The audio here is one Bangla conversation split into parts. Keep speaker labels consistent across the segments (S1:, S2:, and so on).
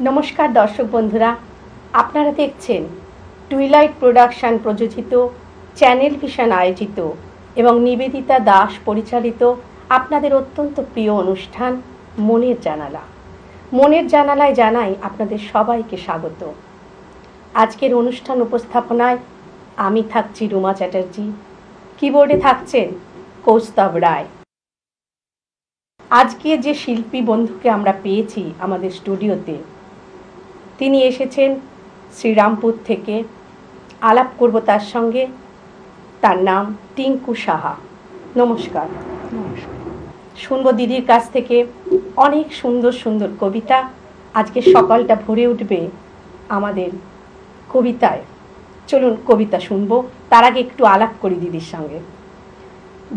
S1: নমস্কার দর্শক বন্ধুরা, আপনারা দেখছেন টুইলাইট প্রোডাকশন প্রযোজিত, চ্যানেল ভিশন আয়োজিত এবং নিবেদিতা দাস পরিচালিত আপনাদের অত্যন্ত প্রিয় অনুষ্ঠান মনের জানালা। মনের জানালায় জানাই আপনাদের সবাইকে স্বাগত। আজকের অনুষ্ঠান উপস্থাপনায় আমি থাকছি রুমা চ্যাটার্জি, কিবোর্ডে থাকছেন কৌস্তব রায়। আজকে যে শিল্পী বন্ধুকে আমরা পেয়েছি আমাদের স্টুডিওতে, তিনি এসেছেন শ্রীরামপুর থেকে। আলাপ করব তার সঙ্গে। তার নাম টিঙ্কু সাহা। নমস্কার।
S2: নমস্কার।
S1: শুনবো দিদির কাছ থেকে অনেক সুন্দর সুন্দর কবিতা। আজকে সকালটা ভরে উঠবে আমাদের কবিতায়। চলুন কবিতা শুনবো। তার আগে একটু আলাপ করি দিদির সঙ্গে।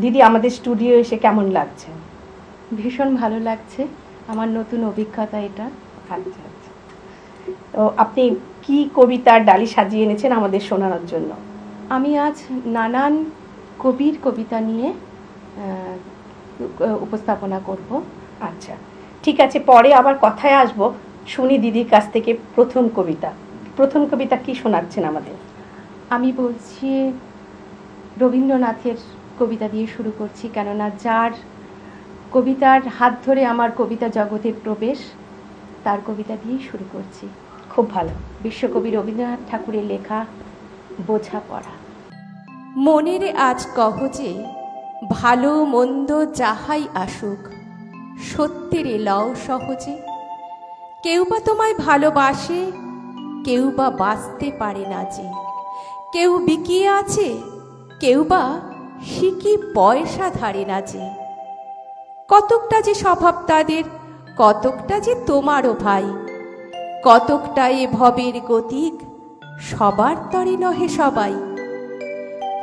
S1: দিদি, আমাদের স্টুডিও এসে কেমন লাগছে?
S2: ভীষণ ভালো লাগছে, আমার নতুন অভিজ্ঞতা এটা।
S1: আচ্ছা আচ্ছা। তো আপনি কি কবিতার ডালি সাজিয়ে এনেছেন আমাদের শোনানোর জন্য?
S2: আমি আজ নানান কবির কবিতা নিয়ে উপস্থাপনা করব।
S1: আচ্ছা ঠিক আছে, পরে আবার কথায় আসবো। শুনি দিদির কাছ থেকে প্রথম কবিতা কি শোনাচ্ছেন আমাদের?
S2: আমি বলছি রবীন্দ্রনাথের কবিতা দিয়ে শুরু করছি, কেননা যার কবিতার হাত ধরে আমার কবিতা জগতের প্রবেশ, তার কবিতা দিয়েই শুরু করছি।
S1: খুব ভালো।
S2: বিশ্বকবি রবীন্দ্রনাথ ঠাকুরের লেখা বোঝাপড়া।
S3: মনের আজ কহ যে ভালো মন্দ যাহাই আসুক, সত্যের লও সহজে। কেউ বা তোমায় ভালোবাসে, কেউ বা বাঁচতে পারে না যে। কেউ বিকিয়ে আছে, কেউ বা সিকি পয়সা ধারে না যে। কতকটা যে স্বভাব তাদের, কতকটা যে তোমারও ভাই। কতকটা এ ভবের গতিক, সবার তরে নহে সবাই।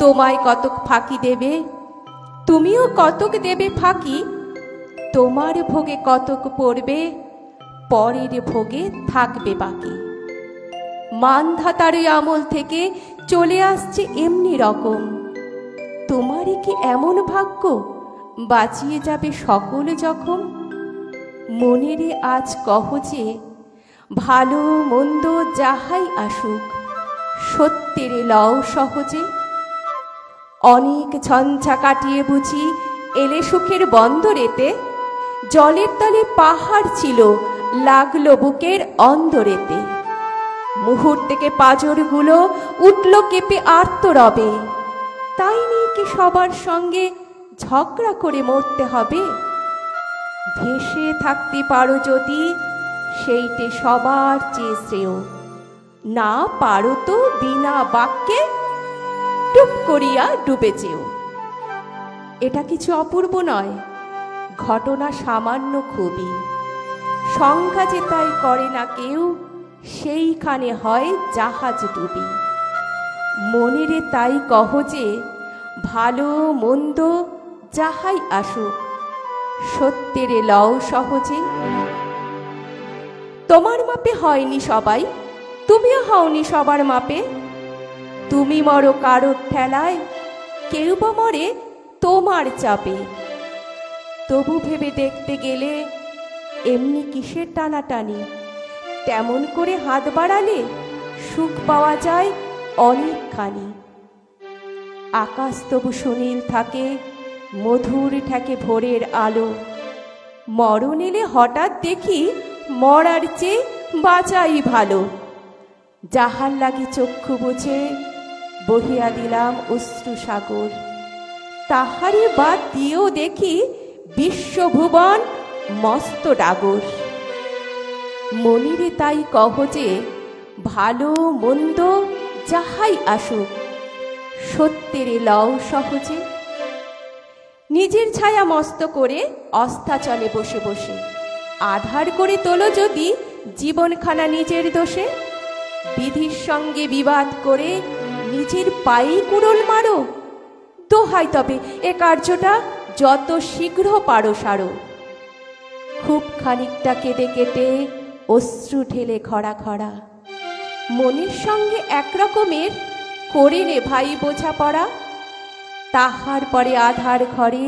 S3: তোমায় কতক ফাঁকি দেবে, তুমিও কতক দেবে ফাঁকি। তোমার ভোগে কতক পড়বে, পরের ভোগে থাকবে বাকি। মানধাতার আমল থেকে চলে আসছে এমনি রকম। তোমারই কি এমন ভাগ্য, বাঁচিয়ে যাবে সকল জখম। মনেরে আজ কহ যে ভালো মন্দ যাহাই আসুক, সত্যের লও সহজে। অনেক ঝঞ্ঝা কাটিয়ে বুঝি এলে সুখের বন্দরেতে। জলের তলে পাহাড় ছিল, লাগলো বুকের অন্দরেতে। মুহূর্তেকে পাঁজরগুলো উঠল কেঁপে আর্ত রবে। তাই নিয়ে কি সবার সঙ্গে ঝগড়া করে মরতে হবে? ভেসে থাকতে পারো যদি, সেইটে সবার চেয়ে শ্রেয়। না পারো তো বিনা বাক্যে টুপ করিয়া ডুবে যেও। এটা কিছু অপূর্ব নয়, ঘটনা সামান্য খুবই। সংখ্যা যে তাই করে না কেউ, সেইখানে হয় জাহাজ ডুবি। মনেরে তাই কহ যে ভালো মন্দ যাহাই আসুক, সত্যের লও সহজে। তোমার মাপে হয়নি সবাই, তুমিও হওনি সবার মাপে। তুমি মরো কারোর ঠেলায়, কেউ বা মরে তোমার চাপে। তবু ভেবে দেখতে গেলে এমনি কিসের টানাটানি। তেমন করে হাত বাড়ালে সুখ পাওয়া যায় অনেকখানি। আকাশ তবু সুনীল থাকে, মধুর ঠেকে ভোরের আলো। মরণ এলে হঠাৎ দেখি মরার চেয়ে বাঁচাই ভালো। যাহার লাগি চক্ষু বুঝে বহিয়া দিলাম অশ্রু সাগর। তাহারে বাদ দিয়েও দেখি বিশ্বভুবন মস্ত ডাগর। মনিরে তাই কহ যে ভালো মন্দ যাহাই আসুক, সত্যের লও সহজে। নিজের ছায়া মস্ত করে অস্তাচলে বসে বসে আধার করে তোলো যদি জীবনখানা নিজের দোষে। বিধির সঙ্গে বিবাদ করে নিজের পায়েই কুড়োল মারো। দোহাই তবে এ কার্যটা যত শীঘ্র পারো সারো। খুব খানিকটা কেঁদে কেটে অশ্রু ঢেলে খরা খরা। মনের সঙ্গে একরকমের করে নে ভাই বোঝাপড়া। তাহার পরে আধার ঘরে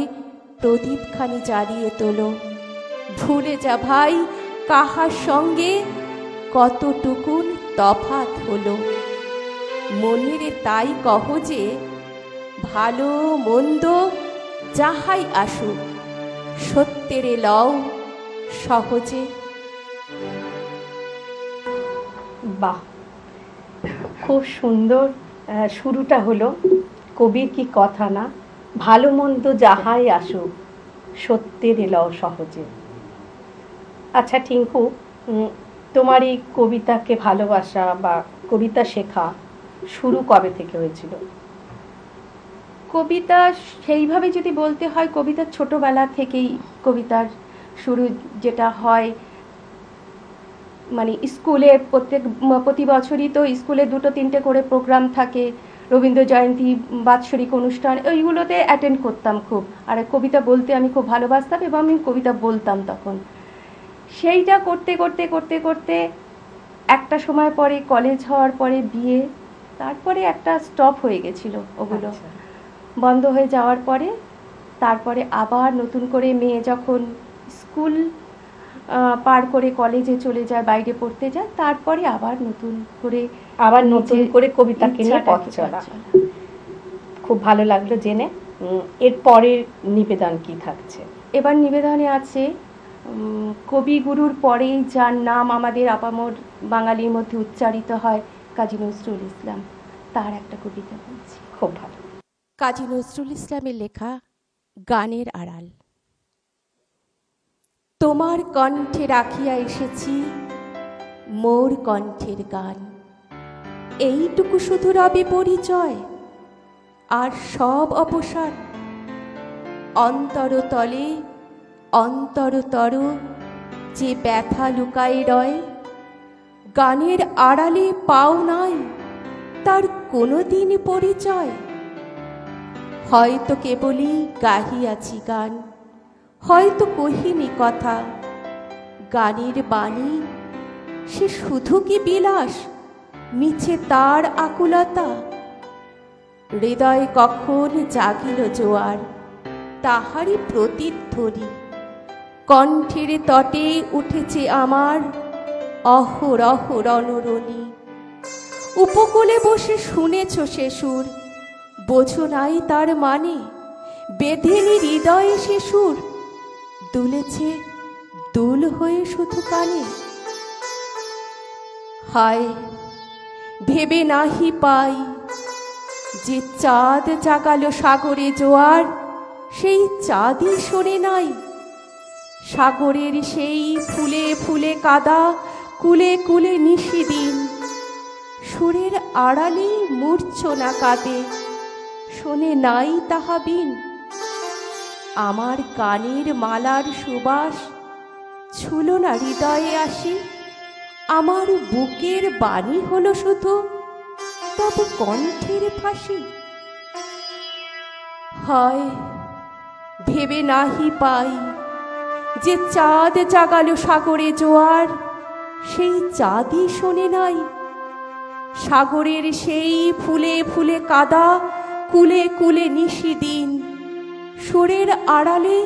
S3: প্রদীপখানি জ্বালিয়ে তোলো। ভুলে যা ভাই কাহার সঙ্গে কতটুকুন তফাৎ হলো। মনের তাই কহ যে ভালো মন্দ যাহাই আসুক, সত্যের লও সহজে।
S1: বাহ, খুব সুন্দর শুরুটা হলো। কবির কি কথা না, ভালো মন্দ যাহাই আসুক সত্যের এলাও সহজে। আচ্ছা টিঙ্কু, তোমার এই কবিতাকে ভালোবাসা বা কবিতা শেখা শুরু কবে থেকে হয়েছিল?
S2: কবিতা সেইভাবে যদি বলতে হয়, কবিতা ছোটবেলা থেকেই কবিতার শুরু যেটা হয়, মানে স্কুলে প্রতি বছরই তো স্কুলে 2-3টে করে প্রোগ্রাম থাকে, রবীন্দ্র জয়ন্তী, বাৎসরিক অনুষ্ঠান, ওইগুলোতে অ্যাটেন্ড করতাম খুব। আর কবিতা বলতে আমি খুব ভালোবাসতাম এবং আমি কবিতা বলতাম তখন। সেইটা করতে করতে করতে করতে একটা সময় পরে কলেজ হওয়ার পরে বিয়ে, তারপরে একটা স্টপ হয়ে গেছিলো ওগুলো। বন্ধ হয়ে যাওয়ার পরে তারপরে আবার নতুন করে মেয়ে যখন স্কুল পার করে কলেজে চলে যায়, বাইরে পড়তে যায়, তারপরে আবার নতুন করে
S1: কবিতাকে নিয়ে পথ চলা। খুব ভালো লাগলো জেনে। এর পরের নিবেদন কি থাকছে?
S2: এবার নিবেদনে আছে কবিগুরুর পরেই যার নাম আমাদের আপামর বাঙালির মধ্যে উচ্চারিত হয়, কাজী নজরুল ইসলাম, তার একটা কবিতা বলছি।
S1: খুব ভালো।
S3: কাজী নজরুল ইসলামের লেখা গানের আড়াল। তোমার কণ্ঠে রাখিয়া এসেছি মোর কণ্ঠের গান, এইটুকু শুধু রবে পরিচয়, আর সব অপসার। অন্তরতলে অন্তরতর যে ব্যথা লুকায় রয়, গানের আড়ালে পাও নাই তার কোনোদিন পরিচয়। হয়তো কেবলই গাহিয়াছি গান, হয়তো কহিনি কথা, গানের বাণী সে শুধু কি বিলাস, মিছে তার আকুলতা। হৃদয় কখন জাগিল জোয়ার, তাহারই প্রতিধ্বনি, কণ্ঠের তটে উঠেছে আমার অহরহ রণরণী। উপকূলে বসে শুনেছ সে সুর, বোঝো নাই তার মানে, বেঁধেনি হৃদয়ে সে সুর, দুলেছে দুল হয়ে শুধু কানে। হায় ভেবে নাহি পাই যে চাঁদ জাগালো সাগরে জোয়ার, সেই চাঁদই শোনে নাই। সাগরের সেই ফুলে ফুলে কাদা, কুলে কুলে নিশিদিন, সুরের আড়ালে মূর্ছনা কাঁদে, শোনে নাই তাহা বিন। আমার গানের মালার সুবাস ছুলো না হৃদয়ে আসি, আমার বুকের বাণী হলো শুধু তবু কণ্ঠের ফাঁসি। হয় ভেবে নাহি পাই যে চাঁদ জাগালো সাগরে জোয়ার, সেই চাঁদই শোনে নাই। সাগরের সেই ফুলে ফুলে কাদা, কুলে কুলে নিশিদিন, সুরের আড়ালে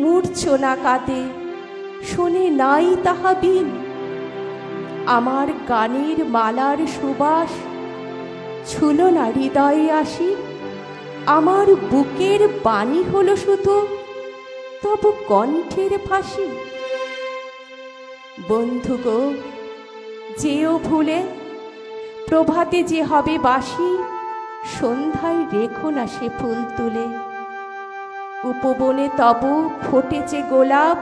S3: মূর্ছনা কাঁদে, শোনে নাই তাহা বিন। আমার গানের মালার সুবাস ছুলো না হৃদয়ে আসি, আমার বুকের বাণী হলো শুধু তবু কণ্ঠের ফাঁসি। বন্ধু গো যেও ভুলে, প্রভাতে যে হবে বাসি, সন্ধ্যায় রেখো না সে ফুল তুলে। উপবনে তব ফোটেছে গোলাপ,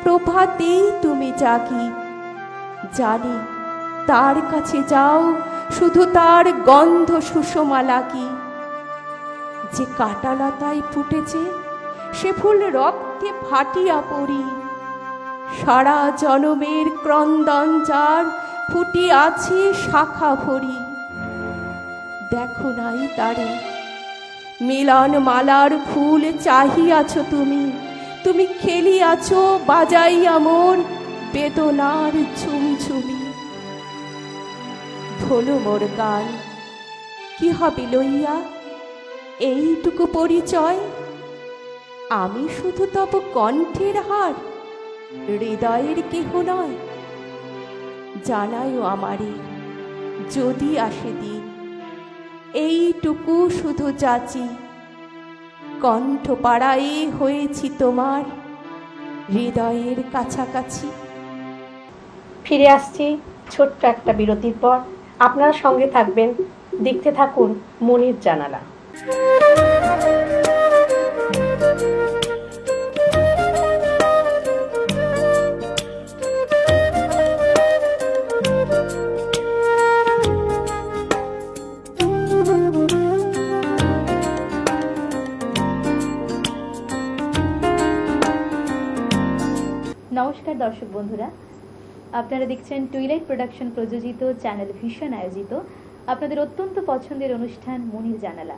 S3: প্রভাতেই তুমি জাগি। জানি তার কাছে যাও শুধু তার গন্ধ সুষমা লাগি। যে কাটালতায় ফুটেছে সে ফুল রক্তে ফাটিয়া পড়ি, সারা জনমের ক্রন্দন যার ফুটি আছে শাখা ভরি। দেখো নাই তারে মিলন মালার ফুল চাহিয়াছ তুমি, তুমি খেলিয়াছ বাজাইয়া মোর বেদনার ঝুমঝুমি। ভোলো মোর গান কি হবে লইয়া এইটুকু পরিচয়, আমি শুধু তব কণ্ঠের হার, হৃদয়ের কেহ নয়। জানায়ও আমারে যদি আসে দিন, এইটুকু শুধু যাচি, কণ্ঠপাড়ায় হয়েছি তোমার হৃদয়ের কাছাকাছি।
S1: ফিরে আসছি ছোট্ট একটা বিরতির পর। আপনারা সঙ্গে থাকবেন, দেখতে থাকুন মনের জানালা।
S4: নমস্কার দর্শক বন্ধুরা, আপনারা দেখছেন টুইলাইট প্রোডাকশন প্রযোজিত চ্যানেল ভিশন আয়োজিত আপনাদের অত্যন্ত পছন্দের অনুষ্ঠান মনির জানালা।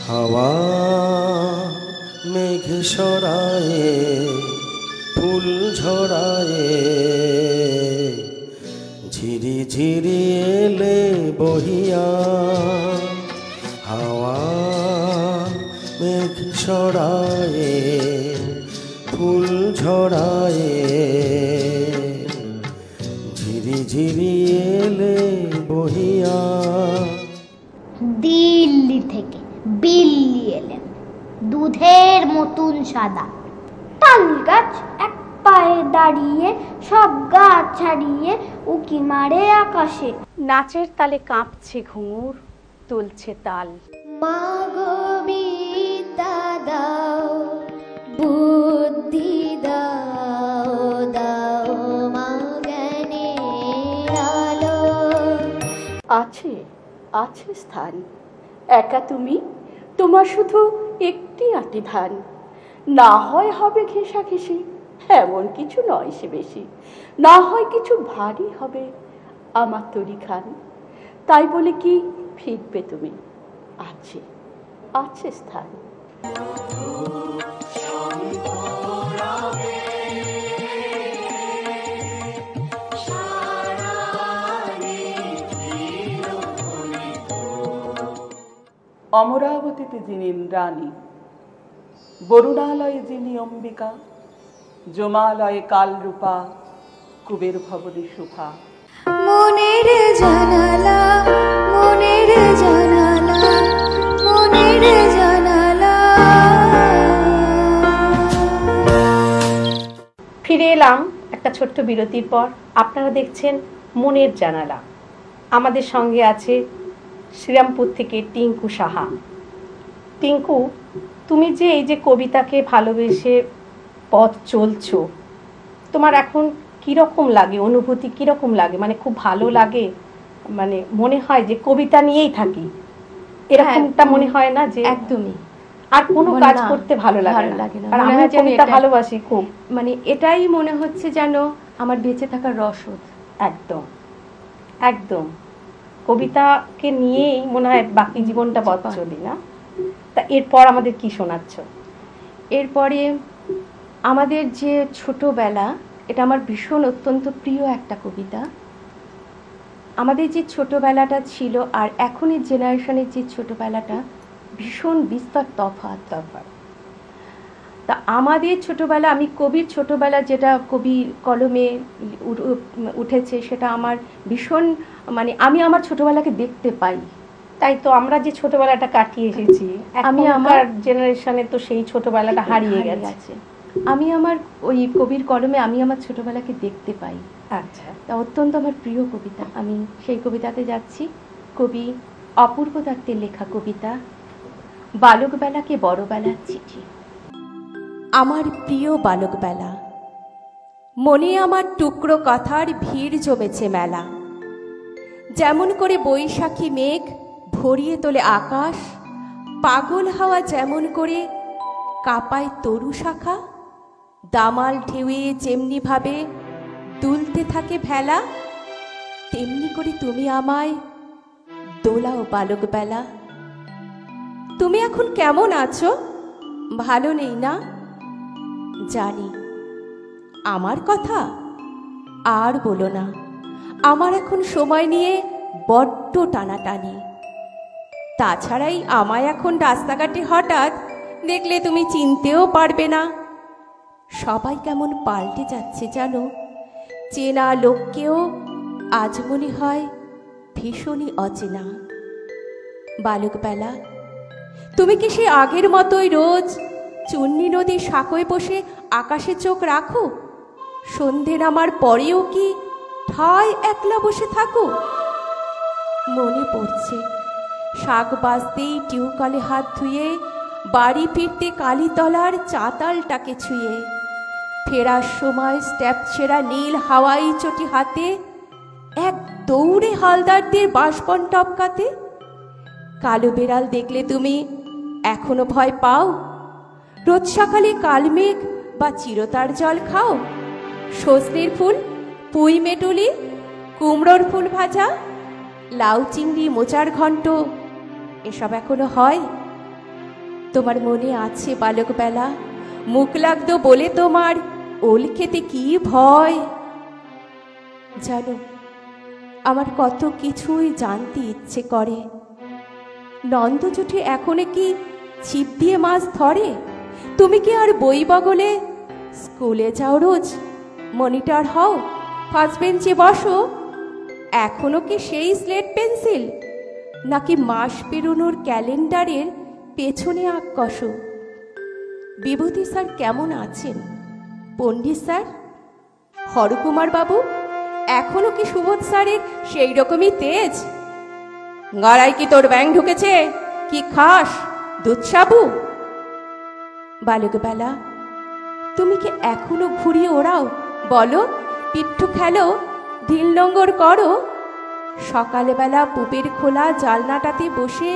S5: হাওয়া মেঘ সরায়ে ফুল ঝরায়ে, ঝিরি ঝিরি এলে বহিয়া। হাওয়া মেঘ সরায়ে ফুল ঝরায়ে, ঝিরি ঝিরি এলে বহিয়া।
S6: দিল্লি থেকে বিল্লি এলেন, দুধের মতন সাদা। তাল গাছ এক পায়ে দাঁড়িয়ে, সব গাছ ছাড়িয়ে উকি মারে আকাশে।
S1: নাচের তালে কাঁপছে ঘুঙুর, তুলছে তাল।
S6: মা গো বিদ্যা দাও, বুদ্ধি দাও, দাও মা জ্ঞানের আলো।
S1: আছে আছে স্থান, একা তুমি, তোমার শুধু একটি আটি ধান। না হয় হবে ঘেঁষাঘেঁষি, এমন কিছু নয় সে বেশি। না হয় কিছু ভারী হবে আমার তরি খান। তাই বলে কি ফিরবে তুমি? আছে আছে স্থান।
S7: অমরাবতীতে যিনি রানী, বরুণালয়ে যিনি অম্বিকা, জমালয়ে কালরূপা, কুবের ভবনে শোভা।
S6: মনের জানালা, মনের জানালা, মনের জানালা।
S1: ফিরে এলাম একটা ছোট্ট বিরতির পর। আপনারা দেখছেন মনের জানালা। আমাদের সঙ্গে আছে শ্রীরামপুর থেকে টিঙ্কু সাহা। টিঙ্কু, তুমি যে এই যে কবিতাকে ভালোবেসে পথ চলছো, তোমার এখন কীরকম লাগে? অনুভূতি কীরকম লাগে? মানে খুব ভালো লাগে, মানে মনে হয় যে কবিতা নিয়েই থাকি, এরকমটা মনে হয় না? যে
S2: একদমই
S1: আর কোনো কাজ করতে ভালো লাগে না। আর আমি কবিতা ভালোবাসি খুব,
S2: মানে এটাই মনে হচ্ছে যেন আমার বেঁচে থাকার রসদ।
S1: একদম একদম কবিতাকে নিয়েই মনে হয় বাকি জীবনটা পথ চলি না। তা এরপর আমাদের কি শোনাচ্ছ?
S2: এরপরে আমাদের যে ছোটবেলা, এটা আমার ভীষণ অত্যন্ত প্রিয় একটা কবিতা। আমাদের যে ছোটবেলাটা ছিল আর এখনের জেনারেশনের যে ছোটবেলাটা, ভীষণ বিস্তর তফাৎ। তা আমাদের ছোটবেলা, আমি কবির ছোটবেলা যেটা কবি কলমে উঠেছে, সেটা আমার ভীষণ, মানে আমি আমার ছোটবেলাকে দেখতে পাই।
S1: তাই তো আমরা যে ছোটবেলাটা কাটিয়ে এসেছি, আমি আমার জেনারেশনে তো সেই ছোটবেলাটা হারিয়ে গেছে।
S2: আমি আমার ওই কবির কলমে আমি আমার ছোটবেলাকে দেখতে পাই।
S1: আচ্ছা,
S2: তা অত্যন্ত আমার প্রিয় কবিতা। আমি সেই কবিতাতে যাচ্ছি। কবি অপূর্ব দত্তের লেখা কবিতা, বালকবেলাকে বড়বেলার চিঠি।
S3: আমার প্রিয় বালকবেলা, মনে আমার টুকরো কথার ভিড় জমেছে মেলা। যেমন করে বৈশাখী মেঘ ভরিয়ে তোলে আকাশ, পাগল হাওয়া যেমন করে কাঁপায় তরু শাখা, দামাল ঢেউয়ে যেমনি ভাবে দুলতে থাকে ভেলা, তেমনি করে তুমি আমায় দোলাও বালকবেলা। তুমি এখন কেমন আছো? ভালো নেই না? জানি। আমার কথা আর বলো না, আমার এখন সময় নিয়ে বড্ড টানাটানি। তাছাড়াই আমায় এখন রাস্তাঘাটে হঠাৎ দেখলে তুমি চিনতেও পারবে না। সবাই কেমন পাল্টে যাচ্ছে জানো, চেনা লোককেও আজ মনে হয় ভীষণই অচেনা। বালকবেলা, তুমি কি সে আগের মতোই রোজ চুন্নি নদীর শাকোয় বসে আকাশে চোখ রাখো? সন্ধে নামার পরেও কি ঠায় একলা বসে থাকো? মনে পড়ছে শাক বাজতেই টিউকলে হাত ধুয়ে, বাড়ি ফিরতে কালীতলার চাতালটাকে ছুঁয়ে, ফেরার সময় স্টেপ ছেঁড়া নীল হাওয়াই চটি হাতে এক দৌড়ে হালদারদের বাঁশবন টপকাতে। কালো বেড়াল দেখলে তুমি এখনো ভয় পাও? রোজ সকালে কালমেঘ বা চিরতার জল খাও? সজনের ফুল, পুঁই মেটুলি, কুমড়োর ফুল ভাজা, লাউ চিংড়ি মোচার ঘন্ট এসব এখনো হয়? তোমার মনে আছে বালকবেলা, মুখ লাগতো বলে তোমার ওল খেতে কি ভয়? জানো, আমার কত কিছুই জানতে ইচ্ছে করে। নন্দজুঠে এখনো কি ছিপ দিয়ে মাছ ধরে? তুমি কি আর বই বগলে স্কুলে যাও রোজ? মনিটর হও, ফার্স্ট বেঞ্চে বসো? এখনো কি সেই স্লেট পেন্সিল, নাকি মাস পেরোনোর ক্যালেন্ডারের পেছনে আঁক কষো? বিভূতি স্যার কেমন আছেন? পণ্ডিত স্যার, হরকুমার বাবু, এখনো কি সুবোধ স্যারের সেই রকমই তেজ? গড়াই কি তোর ব্যাং ঢুকেছে? কি খাস, দুধ সাবু? বালকবেলা, তুমি কি এখনো ঘুরিয়ে ওড়াও? বলো, পিঠু খেলো, ঢিল নোঙ্গর করো? সকালবেলা পুবের খোলা জালনাটাতে বসে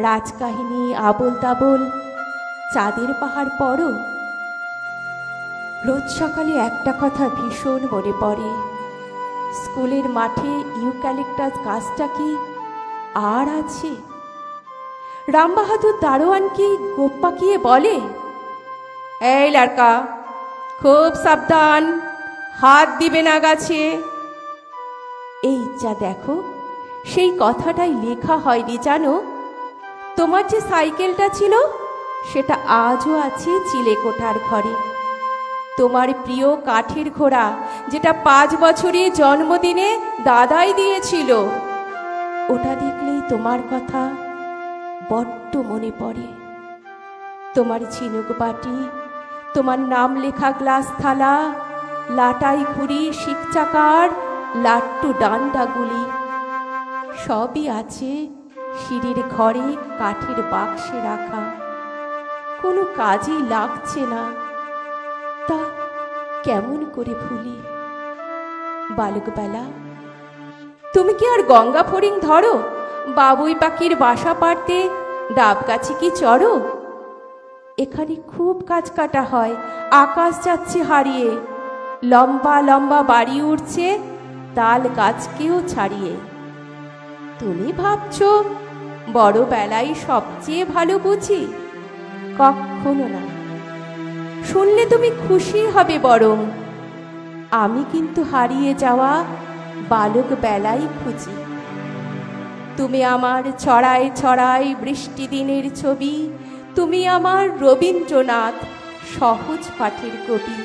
S3: রাজকাহিনী আবোল তাবোল চাঁদের পাহাড় পড়ো? রোজ সকালে একটা কথা ভীষণ মনে পড়ে, স্কুলের মাঠে ইউক্যালিপটাস গাছটা কি আর আছে? রামবাহাদুর দারোয়ান কি গোপ পাকিয়ে বলে, এই লড়কা, খুব সাবধান, হাত দিবে না গাছে? এই যা দেখো, সেই কথাটাই লেখা হয়নি জানো। তোমার যে সাইকেলটা ছিল সেটা আজও আছে চিলেকোঠার ঘরে। তোমার প্রিয় কাঠের ঘোড়া, যেটা 5 বছরের জন্মদিনে দাদাই দিয়েছিল, ওটা দেখলেই তোমার কথা বড্ড মনে পড়ে। তোমার ঝিনুক বাটি, তোমার নাম লেখা গ্লাস থালা, লাটাই ঘুড়ি, শিকচাকার, লাট্টু ডান্ডাগুলি সবই আছে সিঁড়ির ঘরে কাঠের বাক্সে রাখা। কোনো কাজেই লাগছে না, তা কেমন করে ভুলি? বালকবেলা, তুমি কি আর গঙ্গা ফড়িং ধরো? বাবুই পাখির বাসা পাড়তে ডাব গাছে কি চড়ো? এখানে খুব কাজ কাটা হয়, আকাশ যাচ্ছে হারিয়ে, লম্বা লম্বা বাড়ি উঠছে তাল গাছকেও ছাড়িয়ে। তুমি ভাবছো বড় বেলায় সবচেয়ে ভালো বুঝি? কখনো না। শুনলে তুমি খুশি হবে বরং। আমি কিন্তু হারিয়ে যাওয়া বালক বেলায় খুঁজি। তুমি আমার ছড়ায় ছড়ায় বৃষ্টি দিনের ছবি, তুমি আমার রবীন্দ্রনাথ সহজ পাঠের কবি,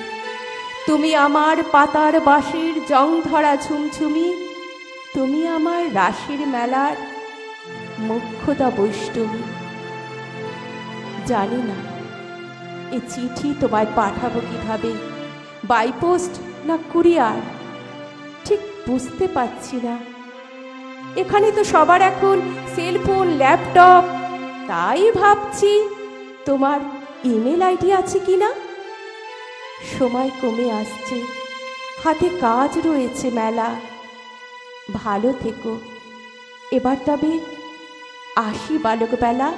S3: তুমি আমার পাতার বাঁশির জং ধরা ঝুমঝুমি, তুমি আমার রাসের মেলার মোক্ষদা বৈষ্ণবী। জানি না এ চিঠি তোমায় পাঠাবো কিভাবে, বাই পোস্ট না কুরিয়ার, ঠিক বুঝতে পারছি না। এখানে তো সবার এখন সেলফোন, ল্যাপটপ, তাই ভাবছি তোমার ইমেল আইডি আছে কিনা। সময় কমে আসছে, হাতে কাজ রয়েছে মেলা। ভালো থেকো। এবার তবে আসি বালকবেলা।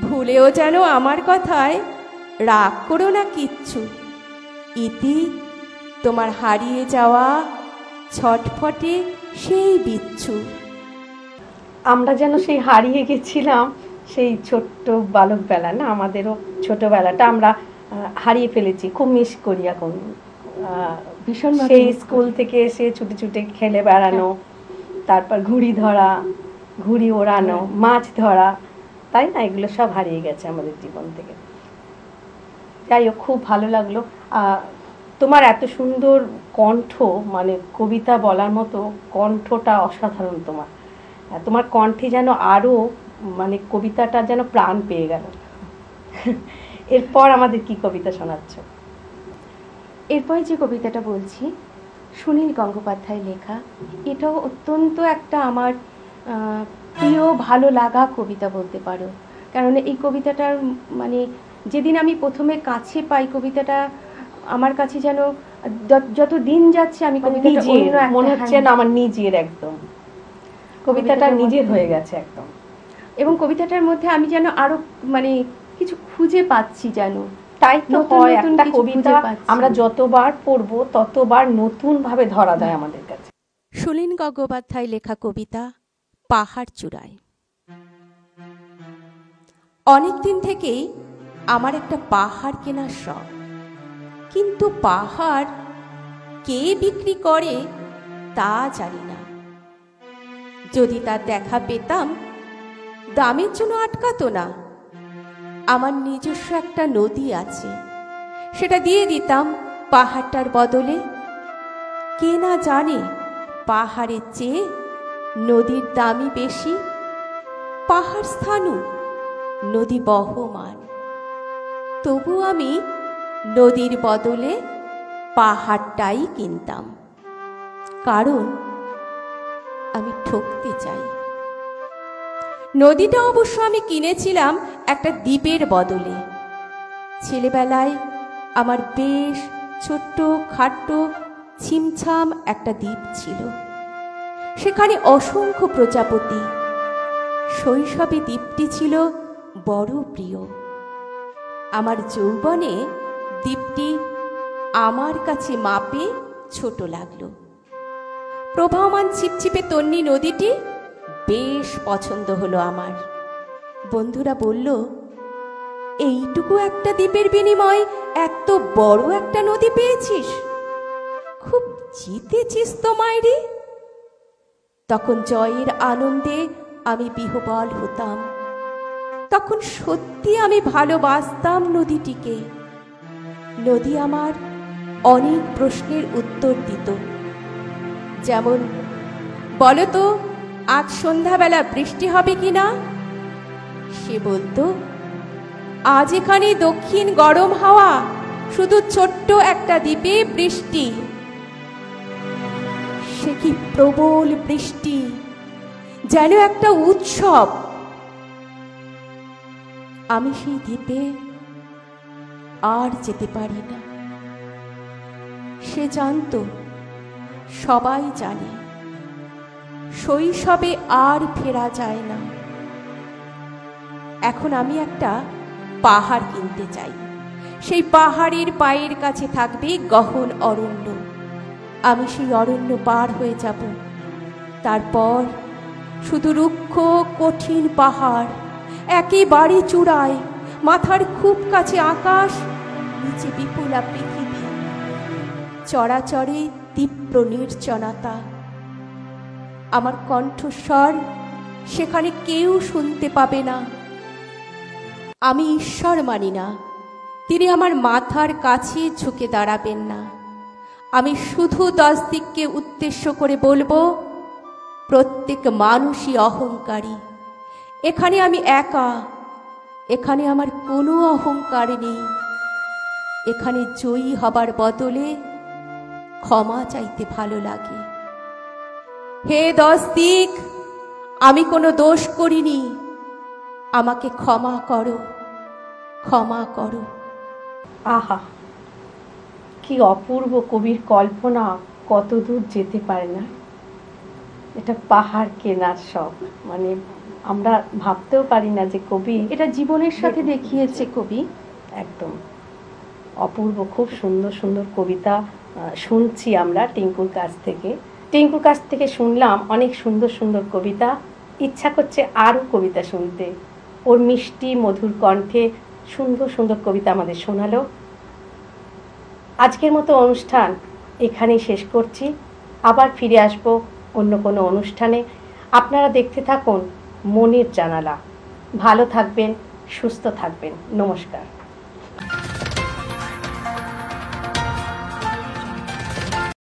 S3: ভুলেও যেন আমার কথায় রাগ করো না কিচ্ছু। ইতি, তোমার হারিয়ে যাওয়া ছটফটে সেই বিচ্ছু।
S1: আমরা যেন সেই হারিয়ে গেছিলাম সেই ছোট্ট বালকবেলা, না? আমাদেরও ছোটবেলাটা আমরা হারিয়ে ফেলেছি, খুব মিস করি এখন।
S2: ভীষণ
S1: সেই স্কুল থেকে এসে ছুটে ছুটে খেলে বেড়ানো, তারপর ঘুড়ি ধরা, ঘুড়ি ওড়ানো, মাছ ধরা, তাই না? এগুলো সব হারিয়ে গেছে আমাদের জীবন থেকে। যাই হোক, খুব ভালো লাগলো। তোমার এত সুন্দর কণ্ঠ, মানে কবিতা বলার মতো কণ্ঠটা অসাধারণ তোমার। তোমার কণ্ঠে যেন আরও মানে কবিতাটা যেন প্রাণ পেয়ে গেল। এরপর আমাদের কি কবিতা শোনাচ্ছ?
S2: এরপর যে কবিতাটা বলছি সুনীল গঙ্গোপাধ্যায় লেখা। এটাও অত্যন্ত একটা আমার প্রিয় ভালো লাগা কবিতা বলতে পারো। কারণ এই কবিতাটার মানে যেদিন আমি প্রথমে কাছে পাই কবিতাটা, আমার কাছে যেন যত দিন যাচ্ছে আমি কবিতাটা
S1: মনে হচ্ছে না আমার নিজের, একদম কবিতাটা নিজের হয়ে গেছে একদম।
S2: এবং কবিতাটার মধ্যে আমি যেন আরো মানে কিছু খুঁজে পাচ্ছি যেন।
S1: তাই তো হয়, একটা কবিতা আমরা যতবার পড়বো ততবার নতুন ভাবে ধরা দেয় আমাদের কাছে।
S3: সুনীল গঙ্গোপাধ্যায় লেখা কবিতা পাহাড় চূড়ায়। অনেকদিন থেকেই আমার একটা পাহাড় কেনার শখ, কিন্তু পাহাড় কে বিক্রি করে তা জানি না। যদি তার দেখা পেতাম দামের জন্য আটকাতো না। আমার নিজস্ব একটা নদী আছে, সেটা দিয়ে দিতাম পাহাড়টার বদলে। কে না জানে পাহাড়ের চেয়ে নদীর দামই বেশি। পাহাড় স্থানু, নদী বহমান, তবু আমি নদীর বদলে পাহাড়টাই কিনতাম, কারণ আমি ঠকতে চাই। নদীটা অবশ্য আমি কিনেছিলাম একটা দ্বীপের বদলে। ছেলেবেলায় আমার বেশ ছোট্ট খাট্ট ছিমছাম একটা দ্বীপ ছিল, সেখানে অসংখ্য প্রজাপতি। শৈশবে দ্বীপটি ছিল বড় প্রিয়। আমার যৌবনে দ্বীপটি আমার কাছে মাপে ছোট লাগলো। প্রবাহমান ছিপছিপে তন্নি নদীটি বেশ পছন্দ হলো আমার। বন্ধুরা বলল, এইটুকু একটা দ্বীপের বিনিময়ে এত বড় একটা নদী পেয়েছিস, খুব জিতেছিস তো মাইরি। তখন জয়ের আনন্দে আমি বিহ্বল হতাম। তখন সত্যি আমি ভালোবাসতাম নদীটিকে। নদী আমার অনেক প্রশ্নের উত্তর দিত, যেমন, বলো তো আজ সন্ধ্যাবেলা বৃষ্টি হবে কিনা? সে বলতো, আজ এখানে দক্ষিণ গরম হাওয়া, শুধু ছোট্ট একটা দ্বীপে বৃষ্টি। সে কি প্রবল বৃষ্টি, যেন একটা উৎসব। আমি সেই দ্বীপে আর যেতে পারি না। সে জানতো, সবাই জানে, শৈশবে আর ফেরা যায় না। এখন আমি একটা পাহাড় কিনতে চাই। সেই পাহাড়ের পায়ের কাছে থাকবে গহন অরণ্য। আমি সেই অরণ্য পার হয়ে যাব। তারপর শুধু রুক্ষ কঠিন পাহাড়, একেবারে চূড়ায়, মাথার খুব কাছে আকাশ, নিচে বিপুলা পৃথিবী, চরাচরে তীব্র নির্জনতা। আমার কণ্ঠস্বর সেখানে কেউ শুনতে পাবে না। আমি ঈশ্বর মানি না, তিনি আমার মাথার কাছে ঝুঁকে দাঁড়াবেন না। আমি শুধু 10 দিককে উদ্দেশ্য করে বলবো, প্রত্যেক মানুষই অহংকারী। এখানে আমি একা, এখানে আমার কোনো অহংকার নেই। এখানে জয়ী হবার বদলে ক্ষমা চাইতে ভালো লাগে। হে 10 দিক, আমি কোনো দোষ করিনি, আমাকে ক্ষমা করো, ক্ষমা করো।
S1: আহা, কি অপূর্ব কবির কল্পনা, কত দূর যেতে পারে না। এটা পাহাড় কেনার শখ, মানে আমরা ভাবতেও পারি না যে কবি
S2: এটা জীবনের সাথে দেখিয়েছে কবি।
S1: একদম অপূর্ব, খুব সুন্দর সুন্দর কবিতা শুনছি আমরা টিঙ্কুর কাছ থেকে। টিঙ্কুর কাছ থেকে শুনলাম অনেক সুন্দর সুন্দর কবিতা। ইচ্ছা করছে আরও কবিতা শুনতে। ওর মিষ্টি মধুর কণ্ঠে সুন্দর সুন্দর কবিতা আমাদের শোনালো। আজকের মতো অনুষ্ঠান এখানেই শেষ করছি। আবার ফিরে আসব অন্য কোনো অনুষ্ঠানে। আপনারা দেখতে থাকুন মনের জানালা। ভালো থাকবেন, সুস্থ থাকবেন। নমস্কার।